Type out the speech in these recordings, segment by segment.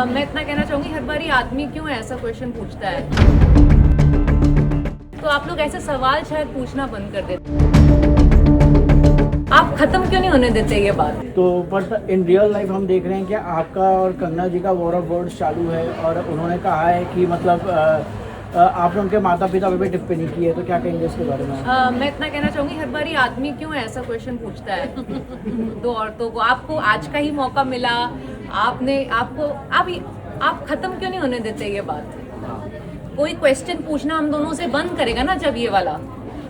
मैं इतना कहना चाहूँगी, हर बार ये आदमी क्यों ऐसा क्वेश्चन पूछता है, तो आप लोग ऐसे सवाल शायद पूछना बंद कर देते। आप खत्म क्यों नहीं होने देते ये बात? तो बट इन रियल लाइफ हम देख रहे हैं कि आपका और कंगना जी का वॉर ऑफ वर्ड्स चालू है और उन्होंने कहा है कि मतलब आपने उनके माता पिता पे भी टिप्पणी की है, तो क्या कहेंगे इसके बारे में? मैं इतना कहना चाहूँगी, हर बार ये आदमी क्यों ऐसा क्वेश्चन पूछता है दो औरतों को। आपको आज का ही मौका मिला, आप खत्म क्यों नहीं होने देते ये बात? कोई क्वेश्चन पूछना हम दोनों से बंद करेगा ना जब ये वाला,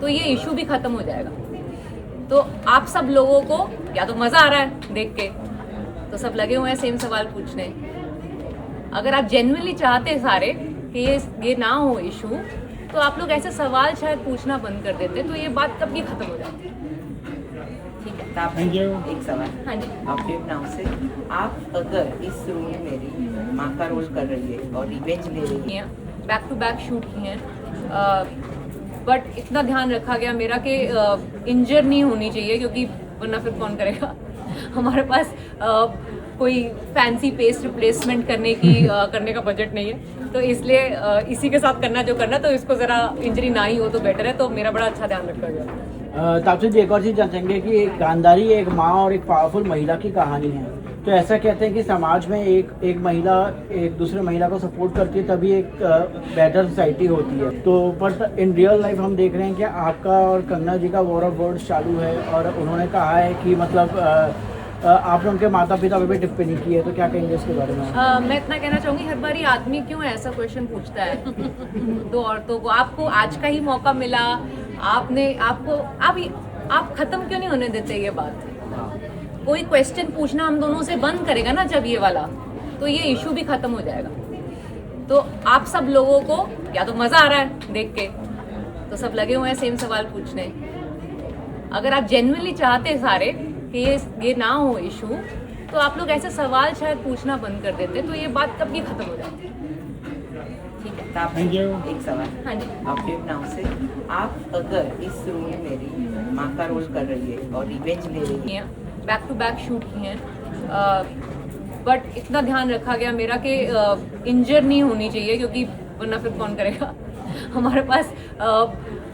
तो ये इशू भी खत्म हो जाएगा। तो आप सब लोगों को या तो मजा आ रहा है देख के, तो सब लगे हुए हैं सेम सवाल पूछने। अगर आप जेन्युइनली चाहते सारे कि ये ना हो इशू, तो आप लोग ऐसे सवाल शायद पूछना बंद कर देते, तो ये बात कब की खत्म हो जाती। ठीक है, आप एक सवाल। हाँ जी, आपके नाम से, आप अगर इस रोल में मेरी माँ का रोल कर रही है और रिवेंज ले रही है, बैक टू बैक शूट किए हैं, बट इतना ध्यान रखा गया मेरा कि इंजर नहीं होनी चाहिए, क्योंकि वरना फिर कौन करेगा। हमारे पास कोई फैंसी पेस्ट रिप्लेसमेंट करने का बजट नहीं है, तो इसलिए इसी के साथ करना जो करना, तो इसको ज़रा इंजरी ना ही हो तो बेटर है, तो मेरा बड़ा अच्छा ध्यान रखा गया। तापसी जी, एक और चीज़ जानेंगे कि एक गांधारी एक माँ और एक पावरफुल महिला की कहानी है, तो ऐसा कहते हैं कि समाज में एक महिला एक दूसरे महिला को सपोर्ट करती है तभी एक बेटर सोसाइटी होती है। तो बट इन रियल लाइफ हम देख रहे हैं कि आपका और कंगना जी का वॉर ऑफ वर्ड्स चालू है और उन्होंने कहा है कि मतलब आपने उनके माता पिता पे भी टिप्पणी की है, तो क्या कहेंगे इसके बारे में? मैं इतना कहना चाहूँगी, हर बार ये आदमी क्यों ऐसा क्वेश्चन पूछता है दो औरतों को। आपको आज का ही मौका मिला, आप खत्म क्यों नहीं होने देते ये बात? कोई क्वेश्चन पूछना हम दोनों से बंद करेगा ना जब ये वाला, तो ये इशू भी खत्म हो जाएगा। तो आप सब लोगों को या तो मजा आ रहा है देख के, तो सब लगे हुए हैं सेम सवाल पूछने। अगर आप जेन्युइनली चाहते सारे कि ये ना हो इशू, तो आप लोग ऐसे सवाल शायद पूछना बंद कर देते, तो ये बात कब की खत्म हो जाती। ठीक है, आप एक सवाल। हाँ जी, आपके नाम से, आप अगर इस रोल में मेरी माँ का रोल कर रही है और रिवेंज ले रही है, बैक टू बैक शूट किए हैं, बट इतना ध्यान रखा गया मेरा कि इंजर नहीं होनी चाहिए, क्योंकि वरना फिर कौन करेगा। हमारे पास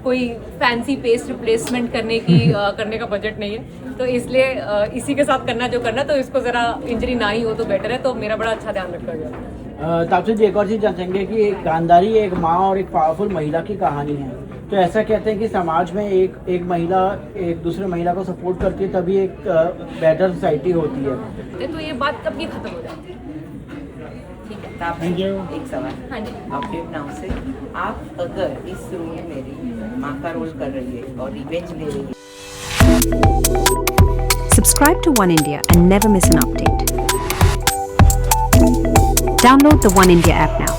कोई फैंसी पेस्ट रिप्लेसमेंट करने का बजट नहीं है, तो इसलिए इसी के साथ करना जो करना, तो इसको ज़रा इंजरी ना ही हो तो बेटर है, तो मेरा बड़ा अच्छा ध्यान रखा गया। तापसी जी, एक और चीज़ जानेंगे कि एक गांधारी एक माँ और एक पावरफुल महिला की कहानी है, तो ऐसा कहते हैं कि समाज में एक महिला एक दूसरे महिला को सपोर्ट करती है तभी एक बेटर सोसाइटी होती है। तो ये बात कब की खत्म हो जाती। ठीक है, आप एक सवाल। हाँ जी, आपके नाम से, आप अगर इस रोल में मेरी माँ का रोल कर रही है और रिवेंज ले रही है। Subscribe to One India and never miss an update. Download the One India app now.